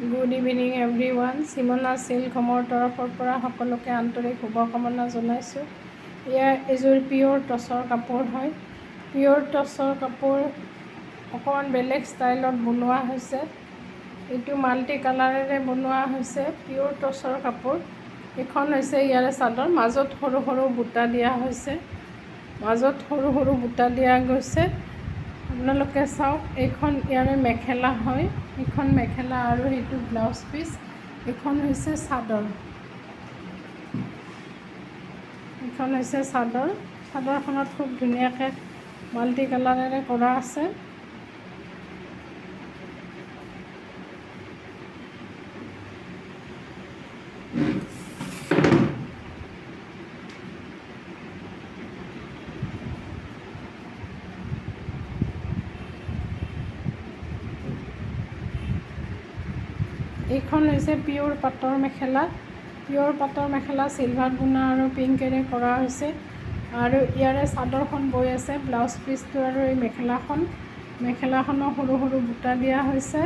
Good evening everyone. Simona silk হোমৰ তৰফৰ পৰা সকলোকে আন্তৰিক শুভকামনা জনাইছোঁ। এযোৰ পিয়'ৰ টচৰ কাপোৰ হয়। পিয়'ৰ টচৰ কাপোৰ অকণমান বেলেগ ষ্টাইলত বনোৱা হৈছে। এইটো মাল্টি কালাৰেৰে বনোৱা হৈছে পিয়'ৰ টচৰ কাপোৰ। এইখন হৈছে ইয়াৰে চাদৰ, মাজত সৰু সৰু বুটা দিয়া হৈছে, মাজত সৰু সৰু বুটা দিয়া গৈছে। আপোনালোকে চাওক, এইখন ইয়াৰে মেখেলা হয়, এইখন মেখেলা আৰু সেইটো ব্লাউজ পিচ। এইখন হৈছে চাদৰ, এইখন হৈছে চাদৰ। চাদৰখনত খুব ধুনীয়াকৈ মাল্টি কালাৰেৰে কৰা আছে। এইখন হৈছে পিয়'ৰ পাটৰ মেখেলা। পিয়'ৰ পাটৰ মেখেলা চিলভাৰ গুণা আৰু পিংকেৰে কৰা হৈছে। আৰু ইয়াৰে চাদৰখন বৈ আছে, ব্লাউজ পিচটো আৰু এই মেখেলাখনৰ সৰু সৰু বুটা দিয়া হৈছে।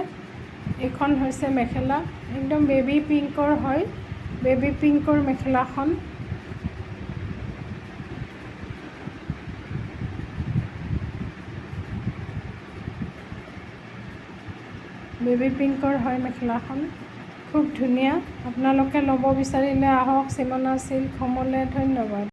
এইখন হৈছে মেখেলা, একদম বেবী পিংকৰ হয়, বেবী পিংকৰ মেখেলাখন। বেবী পিংকৰ হয় মেখেলাখন, খুব ধুনীয়া। আপোনালোকে ল'ব বিচাৰিলে আহক চিমনা চিল্ক হোমলৈ। ধন্যবাদ।